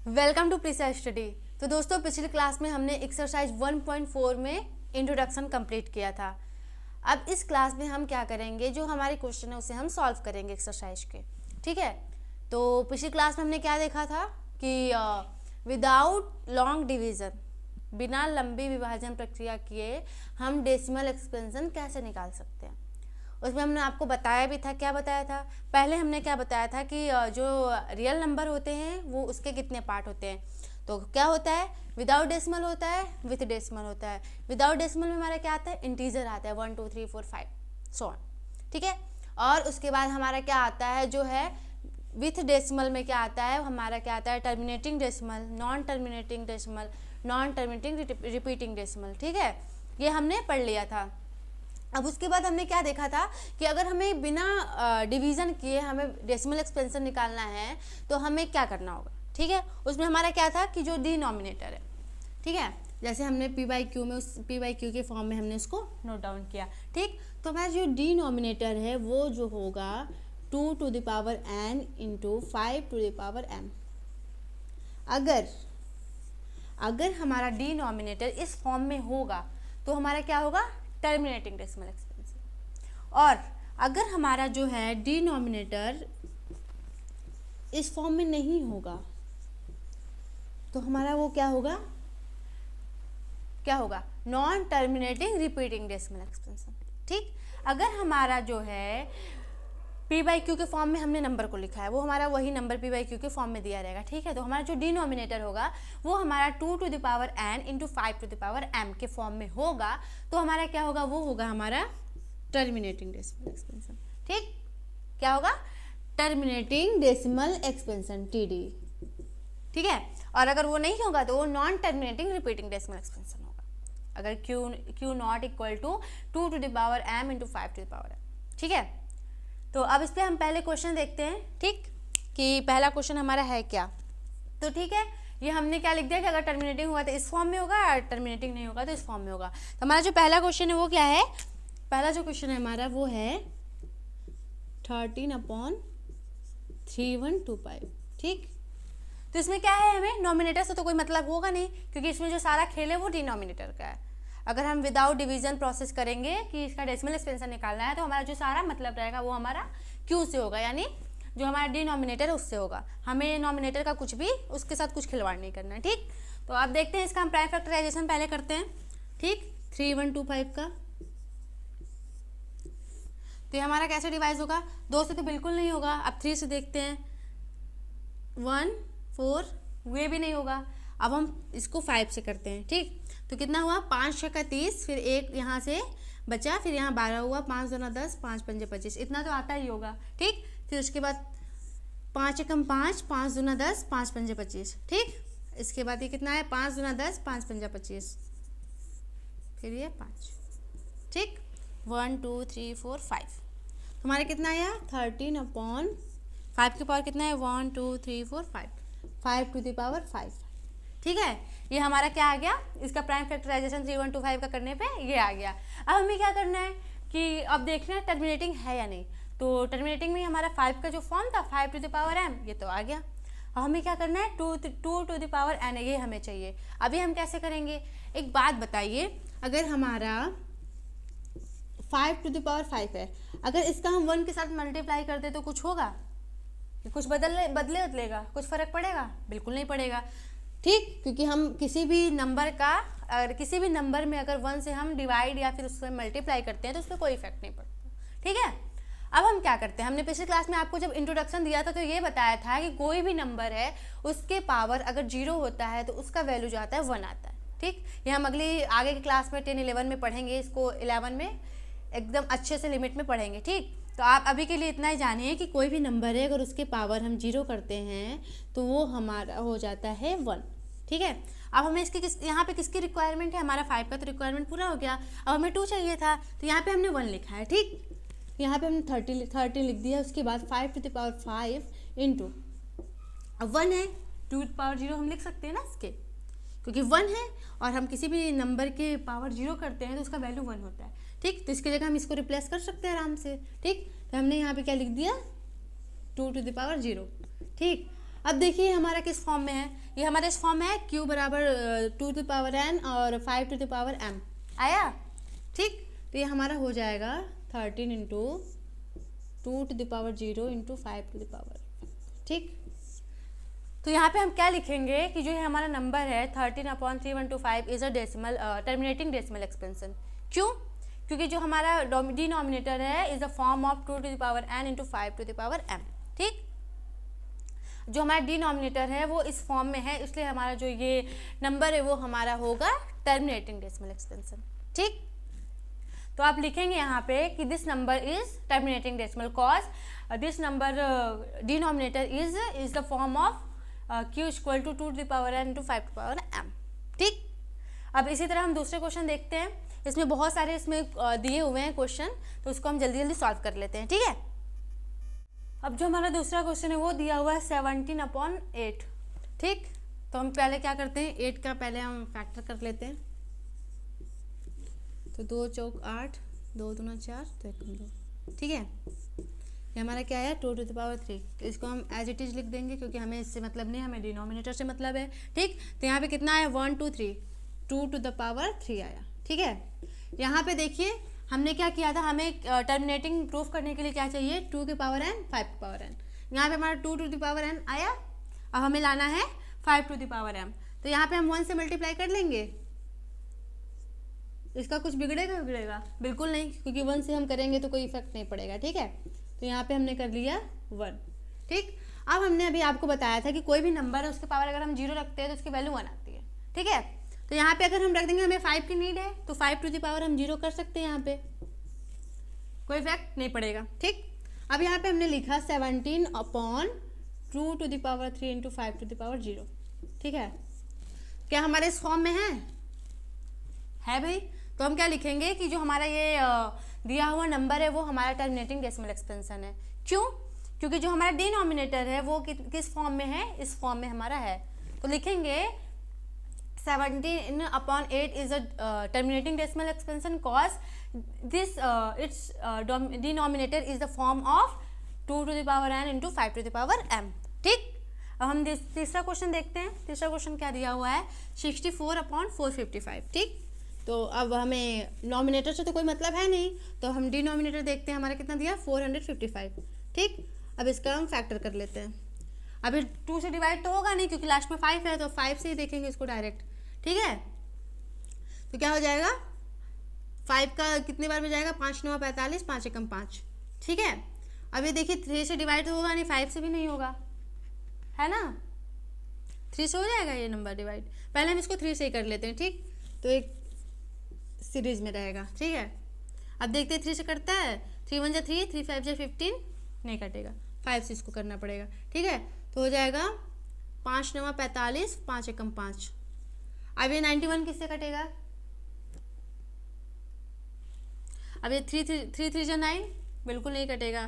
Welcome to precise study. तो दोस्तों, पिछली क्लास में हमने एक्सरसाइज 1.4 में इंट्रोडक्शन कंप्लीट किया था। अब इस क्लास में हम क्या करेंगे, जो हमारे क्वेश्चन है उसे हम सॉल्व करेंगे एक्सरसाइज के। ठीक है, तो पिछली क्लास में हमने क्या देखा था कि विदाउट लॉन्ग डिवीज़न, बिना लंबी विभाजन प्रक्रिया किए हम डेसिमल एक्सपेंशन कैसे निकाल सकते हैं। उसमें हमने आपको बताया भी था। क्या बताया था? पहले हमने क्या बताया था कि जो रियल नंबर होते हैं वो उसके कितने पार्ट होते हैं। तो क्या होता है, विदाउट डेसिमल होता है, विथ डेसिमल होता है। विदाउट डेसिमल में हमारा क्या आता है, इंटीजर आता है 1 2 3 4 5 सो ऑन। ठीक है, और उसके बाद हमारा क्या आता है, जो है विथ डेसिमल में क्या आता है, हमारा क्या आता है, terminating decimal, non terminating decimal, non terminating repeating decimal. ठीक है, ये हमने पढ़ लिया था। अब उसके बाद हमने क्या देखा था कि अगर हमें बिना डिवीज़न किए हमें डेसिमल एक्सपेंशन निकालना है तो हमें क्या करना होगा। ठीक है, उसमें हमारा क्या था कि जो डिनोमिनेटर है, ठीक है, जैसे हमने पी बाई क्यू में उस पी बाई क्यू के फॉर्म में हमने उसको नोट डाउन किया। ठीक, तो हमारा जो डिनोमिनेटर है वो जो होगा 2 to the power n into 5 to the power m। अगर हमारा डिनोमिनेटर इस फॉर्म में होगा तो हमारा क्या होगा, टर्मिनेटिंग डेसिमल एक्सपेंशन। और अगर हमारा जो है डिनोमिनेटर इस फॉर्म में नहीं होगा तो हमारा वो क्या होगा, non terminating repeating decimal expansion. ठीक, अगर हमारा जो है पी बाई क्यू के फॉर्म में हमने नंबर को लिखा है, वो हमारा वही नंबर पी बाई क्यू के फॉर्म में दिया रहेगा। ठीक है, तो हमारा जो डिनोमिनेटर होगा वो हमारा 2 to the power n into 5 to the power m के फॉर्म में होगा। तो हमारा क्या होगा, वो होगा हमारा टर्मिनेटिंग डेसिमल एक्सपेंशन। ठीक, क्या होगा, टर्मिनेटिंग डेसिमल एक्सपेंशन TD। ठीक है, और अगर वो नहीं होगा तो वो non terminating repeating decimal expansion होगा, अगर Q not equal to 2 to the power m into 5 to the power m। ठीक है, तो अब इस पर हम पहले क्वेश्चन देखते हैं। ठीक, कि पहला क्वेश्चन हमारा है क्या। तो ठीक है, ये हमने क्या लिख दिया कि अगर टर्मिनेटिंग हुआ तो इस फॉर्म में होगा, और टर्मिनेटिंग नहीं होगा तो इस फॉर्म में होगा। तो हमारा जो पहला क्वेश्चन है वो क्या है, पहला जो क्वेश्चन है हमारा वो है 13/3125। ठीक, तो इसमें क्या है, हमें नॉमिनेटर से तो कोई मतलब होगा नहीं, क्योंकि इसमें जो सारा खेल है वो डिनोमिनेटर का है। अगर हम विदाउट डिवीजन प्रोसेस करेंगे कि इसका डेसिमल एक्सपेंशन निकालना है तो हमारा जो सारा मतलब रहेगा वो हमारा क्यू से होगा, यानी जो हमारा डिनोमिनेटर है उससे होगा। हमें नॉमिनेटर का कुछ भी उसके साथ कुछ खिलवाड़ नहीं करना है। ठीक, तो आप देखते हैं इसका हम प्राइम फैक्टराइजेशन पहले करते हैं। ठीक, 3125 का तो ये हमारा कैसे डिवाइज होगा, 2 से तो बिल्कुल नहीं होगा। अब 3 से देखते हैं, 1 4, ये भी नहीं होगा। अब हम इसको 5 से करते हैं। ठीक, तो कितना हुआ, 5 6 का 30, फिर एक यहाँ से बचा, फिर यहाँ 12 हुआ, 5 2 10, 5 5 25, इतना तो आता ही होगा। ठीक, फिर उसके बाद 5 एकम 5, 5 2 10, 5 5 25। ठीक, इसके बाद ये कितना है, 5 2 10, 5 5 25, फिर ये 5। ठीक, 1 2 3 4 5, हमारा कितना आया, 13/5 के पावर कितना है, 1 2 3 4 5 to the power 5। ठीक है, ये हमारा क्या आ गया, इसका प्राइम फैक्टराइजेशन 3125 का करने पे ये आ गया। अब हमें क्या करना है कि अब देखना है टर्मिनेटिंग है या नहीं। तो टर्मिनेटिंग में हमारा 5 का जो फॉर्म था 5 to the power m, ये तो आ गया। अब हमें क्या करना है, 2 to the power n, ये हमें चाहिए। अभी हम कैसे करेंगे, एक बात बताइए, अगर हमारा 5 to the power 5 है, अगर इसका हम 1 के साथ मल्टीप्लाई कर दे तो कुछ होगा, कुछ बदलेगा, कुछ फर्क पड़ेगा? बिल्कुल नहीं पड़ेगा। ठीक, क्योंकि हम किसी भी नंबर का, अगर किसी भी नंबर में अगर 1 से हम डिवाइड या फिर उससे मल्टीप्लाई करते हैं तो उसमें कोई इफेक्ट नहीं पड़ता। ठीक है, अब हम क्या करते हैं, हमने पिछली क्लास में आपको जब इंट्रोडक्शन दिया था तो ये बताया था कि कोई भी नंबर है उसके पावर अगर 0 होता है तो उसका वैल्यू जो आता है 1 आता है। ठीक, ये हम अगली आगे की क्लास में 10 11 में पढ़ेंगे, इसको 11 में एकदम अच्छे से लिमिट में पढ़ेंगे। ठीक, तो आप अभी के लिए इतना ही जानिए कि कोई भी नंबर है अगर उसके पावर हम 0 करते हैं तो वो हमारा हो जाता है 1। ठीक है, अब हमें इसकी यहाँ पे किसकी रिक्वायरमेंट है, हमारा 5 का तो रिक्वायरमेंट पूरा हो गया। अब हमें 2 चाहिए था तो यहाँ पे हमने 1 लिखा है। ठीक, यहाँ पे हमने 30 लिख दिया। उसके बाद 5 to the power 5 इंटू, अब 1 है, 2 to the power 0 हम लिख सकते हैं ना इसके, क्योंकि 1 है और हम किसी भी नंबर के पावर 0 करते हैं तो उसका वैल्यू 1 होता है। ठीक, तो इसकी जगह हम इसको रिप्लेस कर सकते हैं आराम से। ठीक, तो हमने यहाँ पे क्या लिख दिया, 2 to the power 0। ठीक, अब देखिए हमारा किस फॉर्म में है, ये हमारे इस फॉर्म में है q बराबर 2 टू द पावर n और 5 टू द पावर m आया, ठीक। तो ये हमारा हो जाएगा 13 into 2 to the power 0 into 5 to the power, ठीक। तो यहाँ पे हम क्या लिखेंगे कि जो ये हमारा नंबर है 13/3125 is a decimal terminating decimal expansion. क्यों? क्योंकि जो हमारा डिनोमिनेटर है is a form of 2 to the power n into 5 to the power m, ठीक। जो हमारा डिनोमिनेटर है वो इस फॉर्म में है, इसलिए हमारा जो ये नंबर है वो हमारा होगा टर्मिनेटिंग डेसिमल एक्सपेंशन, ठीक। तो आप लिखेंगे यहाँ पे कि this number is terminating decimal cause this number denominator is the form of q equal to 2 to the power n into 5 to power m, ठीक। अब इसी तरह हम दूसरे क्वेश्चन देखते हैं, इसमें बहुत सारे इसमें दिए हुए हैं क्वेश्चन, तो उसको हम जल्दी जल्दी सॉल्व कर लेते हैं, ठीक है। अब जो हमारा दूसरा क्वेश्चन है वो दिया हुआ है 17/8, ठीक। तो हम पहले क्या करते हैं, 8 का पहले हम फैक्टर कर लेते हैं। तो 2 चौक 8, 2 दूना 4, तो 1 कम 2, ठीक है। ये हमारा क्या है 2 टू द पावर 3, तो इसको हम एज इट इज लिख देंगे क्योंकि हमें इससे मतलब नहीं, हमें डिनोमिनेटर से मतलब है, ठीक। तो यहाँ पे कितना है 1 2 3, 2 टू द पावर 3 आया, ठीक है। यहाँ पे देखिए हमने क्या किया था, हमें टर्मिनेटिंग प्रूफ करने के लिए क्या चाहिए 2 की पावर n 5 की पावर n, यहाँ पे हमारा 2 टू द पावर n आया। अब हमें लाना है 5 टू द पावर m, तो यहाँ पे हम 1 से मल्टीप्लाई कर लेंगे। इसका कुछ बिगड़ेगा? बिल्कुल नहीं, क्योंकि 1 से हम करेंगे तो कोई इफेक्ट नहीं पड़ेगा, ठीक है। तो यहाँ पे हमने कर लिया 1, ठीक। अब हमने अभी आपको बताया था कि कोई भी नंबर है उसके पावर अगर हम 0 रखते हैं तो उसकी वैल्यू 1 आती है, ठीक है। तो यहाँ पे अगर हम रख देंगे, हमें 5 की नीड है तो 5 टू द पावर हम 0 कर सकते हैं, यहाँ पे कोई इफेक्ट नहीं पड़ेगा, ठीक। अब यहाँ पे हमने लिखा 17/2 to the power 3 into 5 to the power 0, ठीक है। क्या हमारे इस फॉर्म में है भाई? तो हम क्या लिखेंगे कि जो हमारा ये दिया हुआ नंबर है वो हमारा टर्मिनेटिंग डेसिमल एक्सपेंशन है। क्यों? क्योंकि जो हमारा डिनोमिनेटर है वो किस फॉर्म में है, इस फॉर्म में हमारा है। तो लिखेंगे 17/8 is a terminating decimal expansion cause this its denominator is the form of 2 to the power n into 5 to the power m, ठीक। अब हम तीसरा क्वेश्चन देखते हैं। तीसरा क्वेश्चन क्या दिया हुआ है 64/455, ठीक। तो अब हमें नॉमिनेटर से तो कोई मतलब है नहीं, तो हम डिनोमिनेटर देखते हैं, हमारा कितना दिया 455, ठीक। अब इसका हम फैक्टर कर लेते हैं। अभी 2 से डिवाइड तो होगा नहीं क्योंकि लास्ट में 5 है, तो 5 से ही देखेंगे इसको डायरेक्ट, ठीक है। तो क्या हो जाएगा 5 का कितने बार में जाएगा 5 9 45, 5 एकम 5, ठीक है। अब ये देखिए 3 से डिवाइड तो होगा नहीं, 5 से भी नहीं होगा, है ना। 3 से हो जाएगा ये नंबर डिवाइड, पहले हम इसको 3 से ही कर लेते हैं, ठीक। तो एक सीरीज में रहेगा, ठीक है। अब देखते हैं 3 से करता है, 3 1 जा 3, 3 5 जा 15, नहीं कटेगा, 5 से इसको करना पड़ेगा, ठीक है। तो हो जाएगा 5 9 45, 5 एकम 5। अब ये 91 किससे कटेगा? अब ये 3 3 जा 9, बिल्कुल नहीं कटेगा।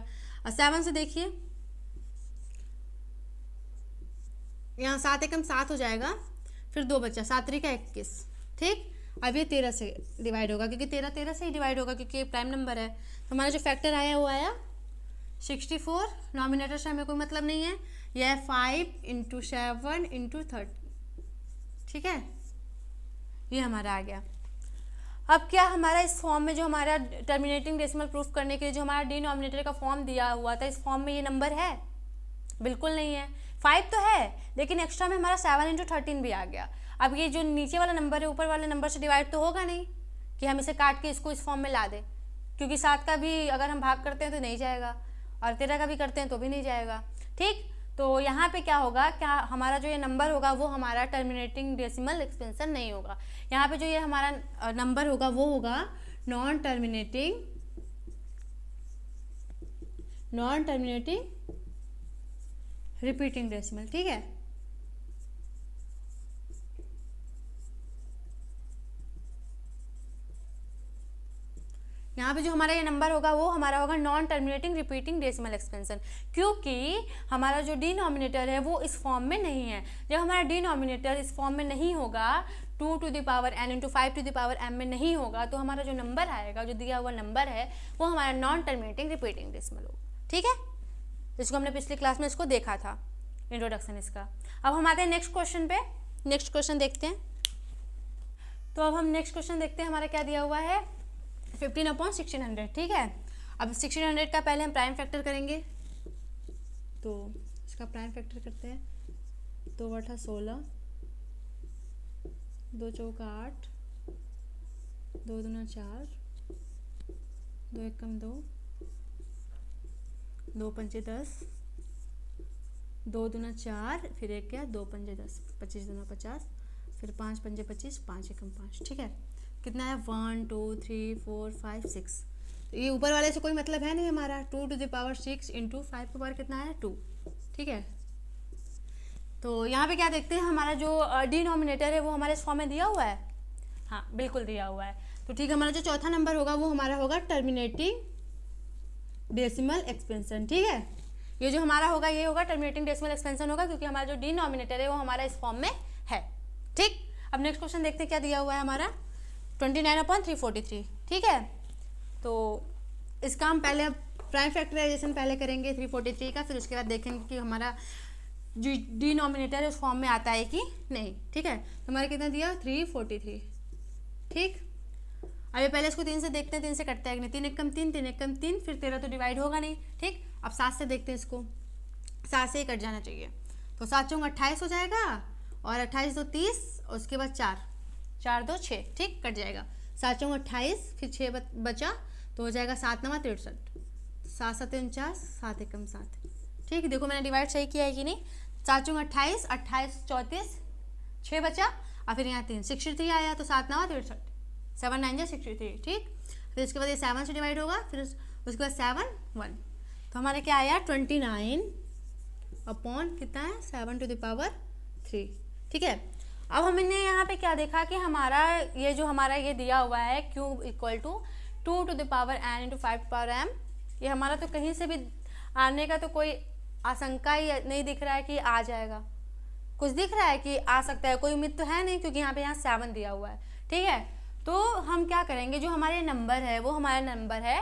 और 7 से देखिए, यहाँ 7 एकम 7 हो जाएगा, फिर 2 बचा, 7 3 का 21, ठीक। अब ये 13 से डिवाइड होगा क्योंकि 13 से ही डिवाइड होगा क्योंकि ये प्राइम नंबर है। तो हमारा जो फैक्टर आया वो आया 64, नॉमिनेटर से हमें कोई मतलब नहीं है, यह है 5 इंटू 7 इंटू 30, ठीक है। ये हमारा आ गया। अब क्या हमारा इस फॉर्म में जो हमारा टर्मिनेटिंग डेसिमल प्रूफ करने के लिए जो हमारा डिनोमिनेटर का फॉर्म दिया हुआ था, इस फॉर्म में ये नंबर है? बिल्कुल नहीं है। 5 तो है लेकिन एक्स्ट्रा में हमारा 7 इंटू 13 भी आ गया। अब ये जो नीचे वाला नंबर है ऊपर वाले नंबर से डिवाइड तो होगा नहीं कि हम इसे काट के इसको इस फॉर्म में ला दें, क्योंकि 7 का भी अगर हम भाग करते हैं तो नहीं जाएगा और 13 का भी करते हैं तो भी नहीं जाएगा, ठीक। तो यहाँ पे क्या होगा, क्या हमारा जो ये नंबर होगा वो हमारा टर्मिनेटिंग डेसिमल एक्सपेंशन नहीं होगा। यहाँ पे जो ये हमारा नंबर होगा वो होगा नॉन टर्मिनेटिंग रिपीटिंग डेसिमल, ठीक है। यहाँ पे जो हमारा ये नंबर होगा वो हमारा होगा non terminating repeating decimal expansion, क्योंकि हमारा जो डिनोमिनेटर है वो इस फॉर्म में नहीं है। जब हमारा डिनोमिनेटर इस फॉर्म में नहीं होगा, 2 to the power n into 5 to the power m में नहीं होगा, तो हमारा जो नंबर आएगा, जो दिया हुआ नंबर है, वो हमारा नॉन टर्मिनेटिंग रिपीटिंग डेसिमल होगा, ठीक है। जिसको हमने पिछली क्लास में इसको देखा था, इंट्रोडक्शन इसका। अब हम आते हैं नेक्स्ट क्वेश्चन पे। नेक्स्ट क्वेश्चन देखते हैं। तो अब हम नेक्स्ट क्वेश्चन देखते हैं, हमारा क्या दिया हुआ है 15/1600, ठीक है। अब 1600 का पहले हम प्राइम फैक्टर करेंगे, तो इसका प्राइम फैक्टर करते हैं। 2 बटा 16, 2 चौका 8, 2 दूना 4, 2 एकम 2, 2 पंचे 10, 2 दूना 4, फिर एक क्या 2 पंजे 10, 25 दूना 50, फिर 5 पंजे 25, 5 एकम 5, ठीक है। कितना है 1 2 3 4 5 6। तो ये ऊपर वाले से कोई मतलब है नहीं हमारा। 2 टू द पावर 6 इंटू 5 की पावर कितना है 2, ठीक है। तो यहाँ पे क्या देखते हैं, हमारा जो डिनोमिनेटर है वो हमारे इस फॉर्म में दिया हुआ है। हाँ बिल्कुल दिया हुआ है। तो ठीक है, हमारा जो चौथा नंबर होगा वो हमारा होगा टर्मिनेटिंग डेसिमल एक्सपेंशन, ठीक है। ये जो हमारा होगा ये होगा टर्मिनेटिंग डेसिमल एक्सपेंशन होगा, क्योंकि हमारा जो डिनोमिनेटर है वो हमारा इस फॉर्म में है, ठीक। अब नेक्स्ट क्वेश्चन देखते हैं क्या दिया हुआ है हमारा 29/343, ठीक है। तो इसका हम पहले प्राइम फैक्टराइजेशन पहले करेंगे 343 का, फिर उसके बाद देखेंगे कि हमारा जो डिनोमिनेटर है उस फॉर्म में आता है कि नहीं, ठीक है। तो हमारा कितना दिया 343, ठीक। अभी पहले इसको 3 से देखते हैं, 3 से कटता है कि नहीं। 3 एकम 3, 3 एकम 3, फिर 13 तो डिवाइड होगा नहीं, ठीक। अब 7 से देखते हैं इसको, 7 से ही कट जाना चाहिए। तो 7 चौंग 28 हो जाएगा, और 28 2 30, और उसके बाद 4 4 2 6, ठीक, कट जाएगा। 7 चौंग 28, फिर 6 बचा, तो हो जाएगा 7 9 63, 7 7 49, 7 एकम 7, ठीक। देखो मैंने डिवाइड सही किया है कि नहीं। 7 चौंग 28, 28 34, 6 बचा, और फिर यहाँ 3 63 आया, तो 7 9 63, 7 9 जा 63, ठीक। फिर उसके बाद ये 7 से डिवाइड होगा, फिर उसके बाद 7 1, तो हमारे क्या आया 29 अपॉन कितना है 7 टू द पावर 3, ठीक है। अब हमने यहाँ पे क्या देखा कि हमारा ये जो हमारा ये दिया हुआ है Q equal to 2 to the power n into 5 to power m, ये हमारा तो कहीं से भी आने का तो कोई आशंका ही नहीं दिख रहा है कि आ जाएगा। कुछ दिख रहा है कि आ सकता है, कोई उम्मीद तो है नहीं, क्योंकि यहाँ पे 7 दिया हुआ है, ठीक है। तो हम क्या करेंगे, जो हमारे नंबर है वो हमारा नंबर है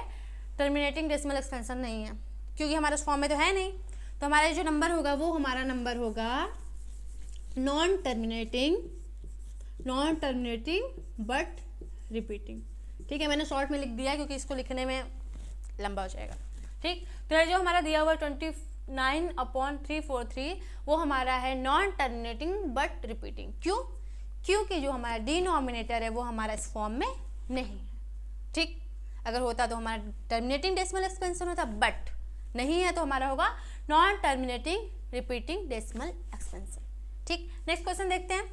टर्मिनेटिंग डेसिमल एक्सपेंशन नहीं है, क्योंकि हमारे उस फॉर्म में तो है नहीं। तो हमारा जो नंबर होगा वो हमारा नंबर होगा नॉन टर्मिनेटिंग बट रिपीटिंग, ठीक है। मैंने शॉर्ट में लिख दिया क्योंकि इसको लिखने में लंबा हो जाएगा, ठीक। तो ये जो हमारा दिया हुआ 29/343 वो हमारा है नॉन टर्मिनेटिंग बट रिपीटिंग। क्यों? क्योंकि जो हमारा डिनोमिनेटर है वो हमारा इस फॉर्म में नहीं है, ठीक। अगर होता तो हमारा टर्मिनेटिंग डेसिमल एक्सपेंशन होता, बट नहीं है तो हमारा होगा non terminating repeating decimal expansion, ठीक। नेक्स्ट क्वेश्चन देखते हैं,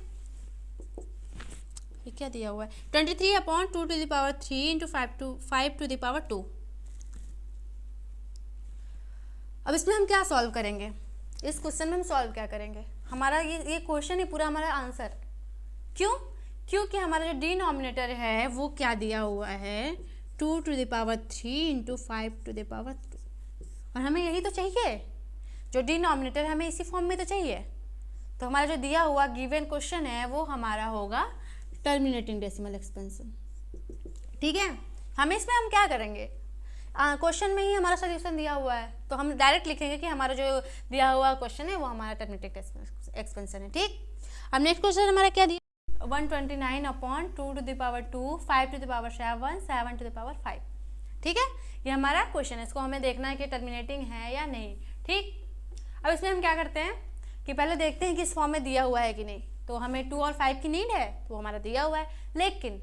ये क्या दिया हुआ है 23/2 to the power 3 into 5 to the power 2। अब इसमें हम क्या सॉल्व करेंगे, इस क्वेश्चन में हम सॉल्व क्या करेंगे, हमारा ये क्वेश्चन ही पूरा हमारा आंसर। क्यों? क्योंकि हमारा जो डिनोमिनेटर है वो क्या दिया हुआ है 2 to the power 3 into 5 to the power 2, और हमें यही तो चाहिए, जो डिनोमिनेटर हमें इसी फॉर्म में तो चाहिए। तो हमारा जो दिया हुआ गिवन क्वेश्चन है वो हमारा होगा टर्मिनेटिंग डेसिमल एक्सपेंशन, ठीक है। हम इसमें हम क्या करेंगे, क्वेश्चन में ही हमारा सोल्यूशन दिया हुआ है, तो हम डायरेक्ट लिखेंगे कि हमारा जो दिया हुआ क्वेश्चन है वो हमारा टर्मिनेटिंग डेसिमल एक्सपेंशन है, ठीक। अब नेक्स्ट क्वेश्चन हमारा क्या दिया 129/2 to the power 2, 5 to the power 7, 7 to the power 5, ठीक है। ये हमारा क्वेश्चन है, इसको हमें देखना है कि टर्मिनेटिंग है या नहीं, ठीक। अब इसमें हम क्या करते हैं कि पहले देखते हैं कि इस फॉर्म में दिया हुआ है कि नहीं। तो हमें 2 और 5 की नीड है, तो हमारा दिया हुआ है, लेकिन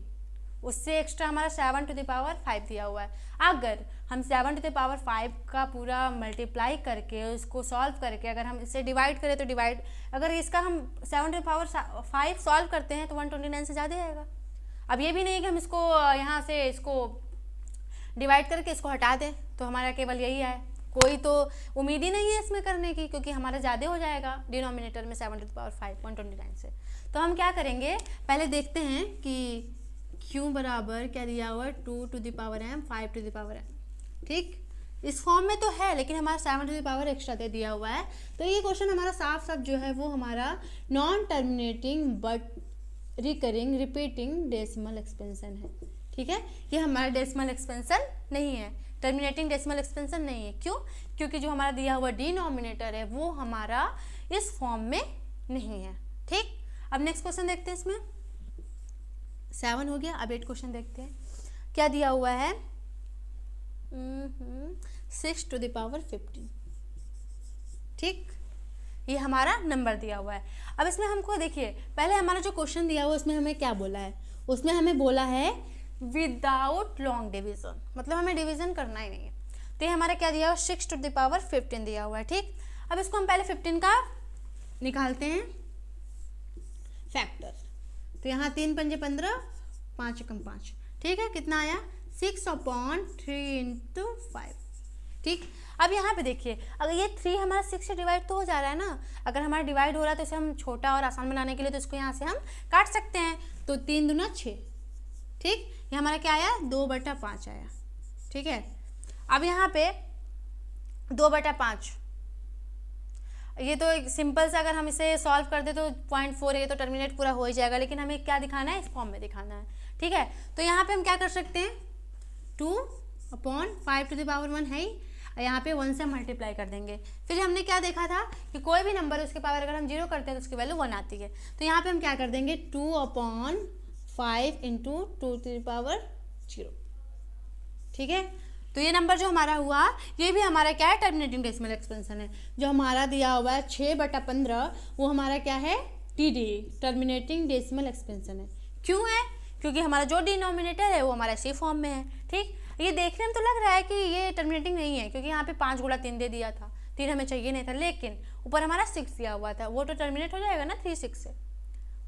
उससे एक्स्ट्रा हमारा 7 टू द पावर 5 दिया हुआ है। अगर हम 7 टू द पावर 5 का पूरा मल्टीप्लाई करके उसको सॉल्व करके अगर हम इसे डिवाइड करें तो डिवाइड, अगर इसका हम 7 टू द पावर 5 सॉल्व करते हैं तो 129 से ज़्यादा आएगा। अब ये भी नहीं कि हम इसको यहाँ से इसको डिवाइड करके इसको हटा दें, तो हमारा केवल यही है, कोई तो उम्मीद ही नहीं है इसमें करने की, क्योंकि हमारा ज़्यादा हो जाएगा डिनोमिनेटर में 7 टू द पावर 5 129 से। तो हम क्या करेंगे, पहले देखते हैं कि Q बराबर क्या दिया हुआ है 2 to the power m 5 to the power m, ठीक। इस फॉर्म में तो है, लेकिन हमारा 7 टू द पावर एक्स्ट्रा दे दिया हुआ है। तो ये क्वेश्चन हमारा साफ साफ जो है वो हमारा non terminating but recurring repeating decimal expansion है, ठीक है। ये हमारा डेसिमल एक्सपेंशन नहीं है, टर्मिनेटिंग डेसिमल एक्सपेंशन नहीं है। क्यों? क्योंकि जो हमारा दिया हुआ डिनोमिनेटर है वो हमारा इस फॉर्म में नहीं है। ठीक, अब नेक्स्ट क्वेश्चन देखते हैं। इसमें 7 हो गया। अब 8 क्वेश्चन देखते हैं क्या दिया हुआ है। 6 टू द पावर 15। ठीक, ये हमारा नंबर दिया हुआ है। अब इसमें हमको देखिए, पहले हमारा जो क्वेश्चन दिया हुआ है उसमें हमें क्या बोला है, उसमें हमें बोला है विदाउट लॉन्ग डिवीजन, मतलब हमें डिवीजन करना ही नहीं है। तो ये हमारा क्या दिया हुआ है, 6 टू द पावर 15 दिया हुआ है। ठीक, अब इसको हम पहले 15 का निकालते हैं फैक्टर। तो यहाँ 3 पंजे 15, 5 एकम 5। ठीक है, कितना आया 6/3 इंटू 5। ठीक, अब यहाँ पे देखिए, अगर ये 3 हमारा 6 से डिवाइड तो हो जा रहा है ना। अगर हमारा डिवाइड हो रहा है तो इसे हम छोटा और आसान बनाने के लिए तो इसको यहाँ से हम काट सकते हैं। तो 3 दूना 6। ठीक, ये हमारा क्या आया 2/5 आया। ठीक है, अब यहाँ पे 2/5, ये तो एक सिंपल से अगर हम इसे सॉल्व कर दे तो 0.4 है, ये तो टर्मिनेट पूरा हो ही जाएगा। लेकिन हमें क्या दिखाना है, इस फॉर्म में दिखाना है। ठीक है, तो यहाँ पे हम क्या कर सकते हैं, 2/5 टू द पावर 1 है ही, यहाँ पे 1 से मल्टीप्लाई कर देंगे। फिर हमने क्या देखा था कि कोई भी नंबर उसके पावर अगर हम 0 करते हैं तो उसकी वैल्यू 1 आती है। तो यहाँ पे हम क्या कर देंगे 2/5 इंटू 2 टू द पावर 0। ठीक है, तो ये नंबर जो हमारा हुआ ये भी हमारा क्या है, टर्मिनेटिंग डेसिमल एक्सपेंशन है। जो हमारा दिया हुआ है 6/15 वो हमारा क्या है, TD, टर्मिनेटिंग डेसिमल एक्सपेंशन है। क्यों है, क्योंकि हमारा जो डिनोमिनेटर है वो हमारा इसी फॉर्म में है। ठीक, ये देखने में तो लग रहा है कि ये टर्मिनेटिंग नहीं है, क्योंकि यहाँ पे 5 गुणा 3 दे दिया था, 3 हमें चाहिए नहीं था, लेकिन ऊपर हमारा 6 दिया हुआ था, वो तो टर्मिनेट हो जाएगा ना 3 6 से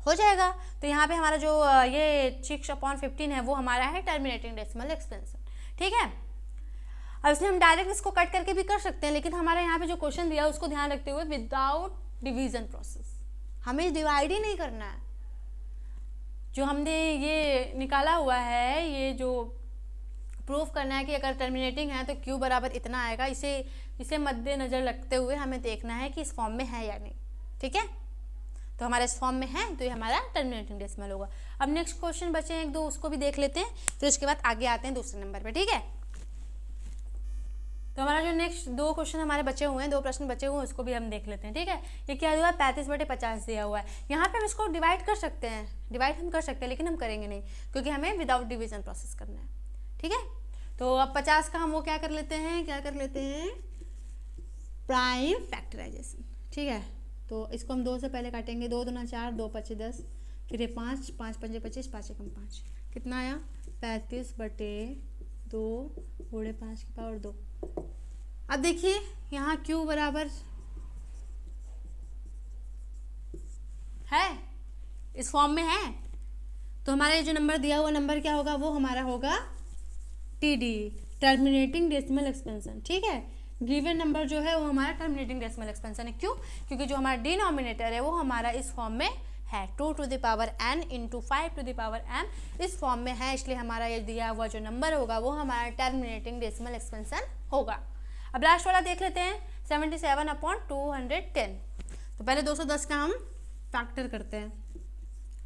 हो जाएगा। तो यहाँ पे हमारा जो ये 6/15 है वो हमारा है टर्मिनेटिंग डेसिमल एक्सपेंशन। ठीक है, अब इसमें हम डायरेक्ट इसको कट करके भी कर सकते हैं, लेकिन हमारे यहाँ पे जो क्वेश्चन दिया है उसको ध्यान रखते हुए विदाउट डिवीजन प्रोसेस, हमें डिवाइड ही नहीं करना है। जो हमने ये निकाला हुआ है, ये जो प्रूफ करना है कि अगर टर्मिनेटिंग है तो Q बराबर इतना आएगा, इसे मद्देनजर रखते हुए हमें देखना है कि इस फॉर्म में है या नहीं। ठीक है, तो हमारा इस फॉर्म में है तो ये हमारा टर्मिनेटिंग डेसिमल होगा। अब नेक्स्ट क्वेश्चन बचे हैं 1-2, उसको भी देख लेते हैं, फिर उसके बाद आगे आते हैं दूसरे नंबर पे। ठीक है, तो हमारा जो नेक्स्ट 2 क्वेश्चन हमारे बचे हुए हैं, 2 प्रश्न बचे हुए हैं, उसको भी हम देख लेते हैं। ठीक है, ये क्या हुआ 35/50 दिया हुआ है। यहाँ पे हम इसको डिवाइड कर सकते हैं, डिवाइड हम कर सकते हैं, लेकिन हम करेंगे नहीं क्योंकि हमें विदाउट डिवीजन प्रोसेस करना है। ठीक है, तो अब 50 का हम वो क्या कर लेते हैं, प्राइम फैक्टराइजेशन। ठीक है, तो इसको हम 2 से पहले काटेंगे, 2 दूना 4, 2 5 10, फिर ये 5, 5 5 25, 5 एकम 5, कितना आया 35/2 गुणे 5 की पावर 2। अब देखिए यहाँ Q बराबर है, इस फॉर्म में है, तो हमारा जो नंबर दिया हुआ नंबर क्या होगा, वो हमारा होगा TD, टर्मिनेटिंग डेसिमल एक्सपेंशन। ठीक है, गिवन नंबर जो है वो हमारा टर्मिनेटिंग डेसिमल एक्सपेंशन है। क्यों, क्योंकि जो हमारा डिनोमिनेटर है वो हमारा इस फॉर्म में है, 2 to the power n into 5 to the power m इस फॉर्म में है, इसलिए हमारा ये दिया हुआ जो नंबर होगा वो हमारा टर्मिनेटिंग डेसिमल एक्सपेंशन होगा। अब लास्ट वाला देख लेते हैं, 77/210। तो पहले 210 का हम फैक्टर करते हैं।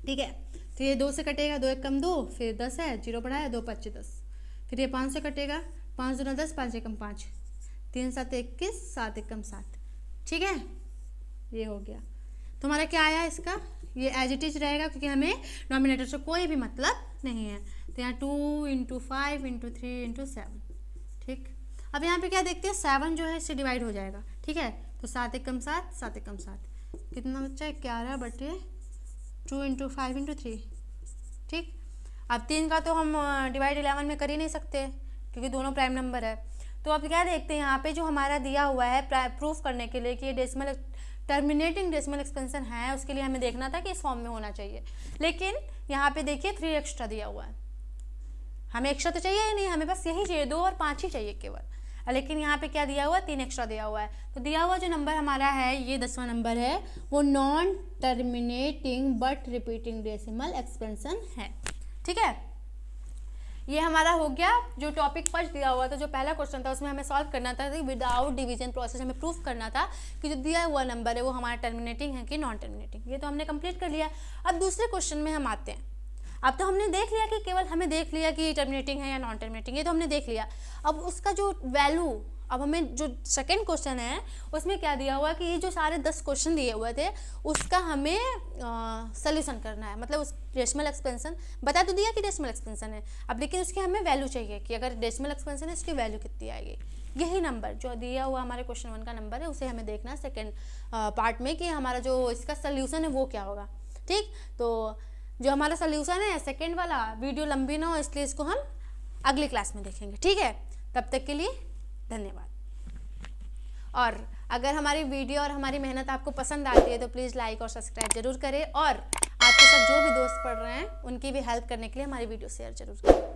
ठीक है, तो ये 2 से कटेगा, 2 एकम 2, फिर 10 है, 0 बढ़ाया, 2 5 10, फिर ये 5 से कटेगा, 5 दूना 10, 5 एकम 5, 3 7 21, 7 एकम 7। ठीक है, ये हो गया। तो हमारा क्या आया, इसका ये एज इट इज रहेगा क्योंकि हमें नॉमिनेटर से कोई भी मतलब नहीं है। तो यहाँ 2 इंटू 5 इंटू 3 इंटू 7। ठीक, अब यहाँ पे क्या देखते हैं, 7 जो है इससे डिवाइड हो जाएगा। ठीक है, तो 7 एकम 7, 7 एकम 7, कितना बच्चा 11/2 इंटू 5 इंटू 3। ठीक, अब 3 का तो हम डिवाइड 11 में कर ही नहीं सकते क्योंकि दोनों प्राइम नंबर है। तो अब क्या देखते हैं, यहाँ पे जो हमारा दिया हुआ है प्रूफ करने के लिए कि ये डेसिमल टर्मिनेटिंग डेसिमल एक्सपेंशन है, उसके लिए हमें देखना था कि इस फॉर्म में होना चाहिए, लेकिन यहाँ पे देखिए 3 एक्स्ट्रा दिया हुआ है। हमें एक्स्ट्रा तो चाहिए ही नहीं, हमें बस यही चाहिए, 2 और 5 ही चाहिए केवल, लेकिन यहाँ पे क्या दिया हुआ है, 3 एक्स्ट्रा दिया हुआ है। तो दिया हुआ जो नंबर हमारा है, ये 10वां नंबर है, वो non terminating but repeating decimal expansion है। ठीक है, ये हमारा हो गया जो टॉपिक फर्स्ट दिया हुआ था, जो पहला क्वेश्चन था उसमें हमें सॉल्व करना था विदाउट डिवीजन प्रोसेस, हमें प्रूफ करना था कि जो दिया हुआ नंबर है वो हमारा टर्मिनेटिंग है कि नॉन टर्मिनेटिंग। ये तो हमने कंप्लीट कर लिया। अब दूसरे क्वेश्चन में हम आते हैं। अब तो हमने देख लिया कि केवल हमें देख लिया कि टर्मिनेटिंग है या नॉन टर्मिनेटिंग, ये तो हमने देख लिया। अब उसका जो वैल्यू अब हमें जो सेकंड क्वेश्चन है उसमें क्या दिया हुआ है कि ये जो सारे 10 क्वेश्चन दिए हुए थे उसका हमें सोल्यूशन करना है, मतलब उस डेसिमल एक्सपेंशन बता तो दिया कि डेसिमल एक्सपेंशन है अब, लेकिन उसकी हमें वैल्यू चाहिए कि अगर डेसिमल एक्सपेंशन है इसकी वैल्यू कितनी आएगी। यही नंबर जो दिया हुआ हमारे क्वेश्चन 1 का नंबर है उसे हमें देखना है सेकेंड पार्ट में कि हमारा जो इसका सोल्यूशन है वो क्या होगा। ठीक, तो जो हमारा सोल्यूशन है सेकेंड वाला, वीडियो लंबी ना हो इसलिए इसको हम अगली क्लास में देखेंगे। ठीक है, तब तक के लिए धन्यवाद। और अगर हमारी वीडियो और हमारी मेहनत आपको पसंद आती है तो प्लीज़ लाइक और सब्सक्राइब जरूर करें, और आपके साथ जो भी दोस्त पढ़ रहे हैं उनकी भी हेल्प करने के लिए हमारी वीडियो शेयर जरूर करें।